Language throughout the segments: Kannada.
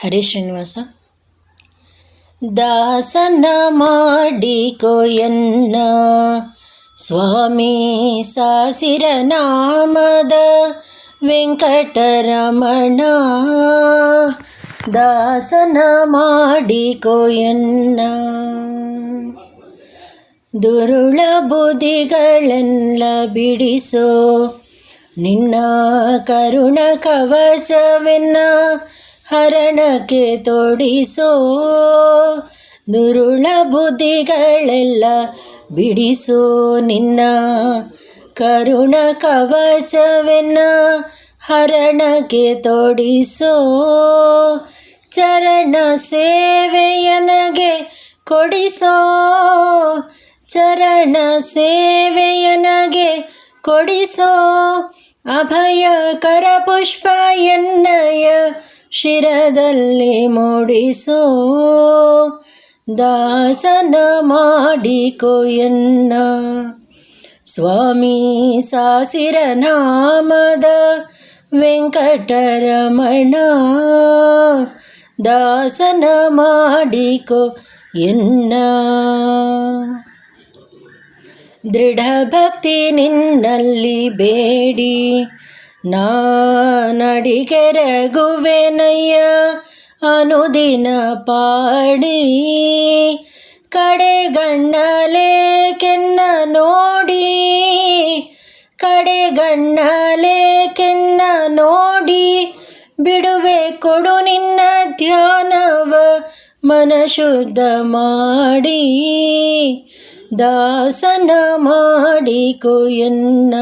ಹರೇ ಶ್ರೀನಿವಾಸ. ದಾಸನ ಮಾಡಿಕೊ ಎನ್ನ ಸ್ವಾಮಿ ಸಾಸಿರ ನಾಮದ ವೆಂಕಟರಮಣ. ದಾಸನ ಮಾಡಿಕೊ ಎನ್ನ ದುರುಳ ಬುದ್ಧಿಗಳೆಲ್ಲ ಬಿಡಿಸೋ ನಿನ್ನ ಕರುಣ ಕವಚವೆನ್ನ ಹರಣಕ್ಕೆ ತೊಡಿಸೋ. ದುರುಳ ಬುದ್ಧಿಗಳೆಲ್ಲ ಬಿಡಿಸೋ ನಿನ್ನ ಕರುಣ ಕವಚವೆನ್ನ ಹರಣಕ್ಕೆ ತೊಡಿಸೋ. ಚರಣ ಸೇವೆಯನಗೆ ಕೊಡಿಸೋ, ಚರಣ ಸೇವೆಯನಗೆ ಕೊಡಿಸೋ. ಅಭಯ ಕರಪುಷ್ಪ ಎನ್ನಯ ಶಿರದಲ್ಲಿ ಮೂಡಿಸೋ. ದಾಸನ ಮಾಡಿಕೊ ಎನ್ನ ಸ್ವಾಮಿ ಸಾಸಿರ ನಾಮದ ವೆಂಕಟರಮಣ. ದಾಸನ ಮಾಡಿಕೊ ಎನ್ನ ದೃಢ ಭಕ್ತಿ ನಿನ್ನಲ್ಲಿ ಬೇಡಿ ನಾನಡಿಗೆರಗುವೆನಯ್ಯ ಅನುದಿನ ಪಾಡಿ. ಕಡೆಗಣ್ಣಲೆ ಕೆನ್ನ ನೋಡಿ, ಕಡೆಗಣ್ಣಲೆ ಕೆನ್ನ ನೋಡಿ ಬಿಡುವೆ ಕೊಡು ನಿನ್ನ ಧ್ಯಾನವ ಮನಶುದ್ಧ ಮಾಡಿ. ದಾಸನ ಮಾಡಿಕೊ ಎನ್ನ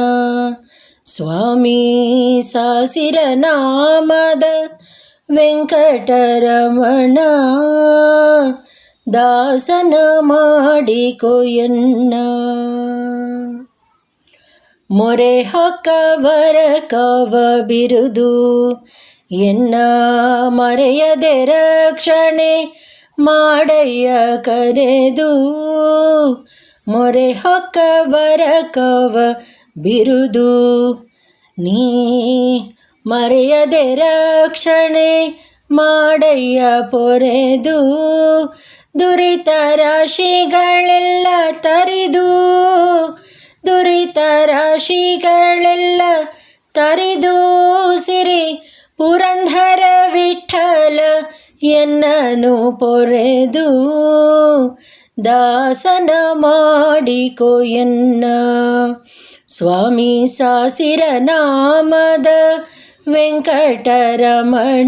ಸ್ವಾಮಿ ಸಾಸಿರ ನಾಮದ ವೆಂಕಟರಮಣ. ದಾಸನ ಮಾಡಿಕೊ ಎನ್ನ ಮೊರೆ ಹೊಕ್ಕವರ ಕವ ಬಿರುದು ಎನ್ನ ಮರೆಯದೆ ರಕ್ಷಣೆ ಮಾಡಯ್ಯ ಕರೆದು. ಮೊರೆ ಹೊಕ್ಕವರ ಕವ ಬಿರುದು ನೀ ಮರೆಯದೆ ರಕ್ಷಣೆ ಮಾಡಯ್ಯ ಪೊರೆದು. ದುರಿತ ರಾಶಿಗಳೆಲ್ಲ ತರಿದು, ದುರಿತ ರಾಶಿಗಳೆಲ್ಲ ತರಿದು ಸಿರಿ ಪುರಂದರ ವಿಠಲ ಎನ್ನನು ಪೊರೆದು. ದಾಸನ ಮಾಡಿಕೊ ಎನ್ನ ಸ್ವಾಮಿ ಸಾಸಿರ ನಾಮದ ವೆಂಕಟರಮಣ.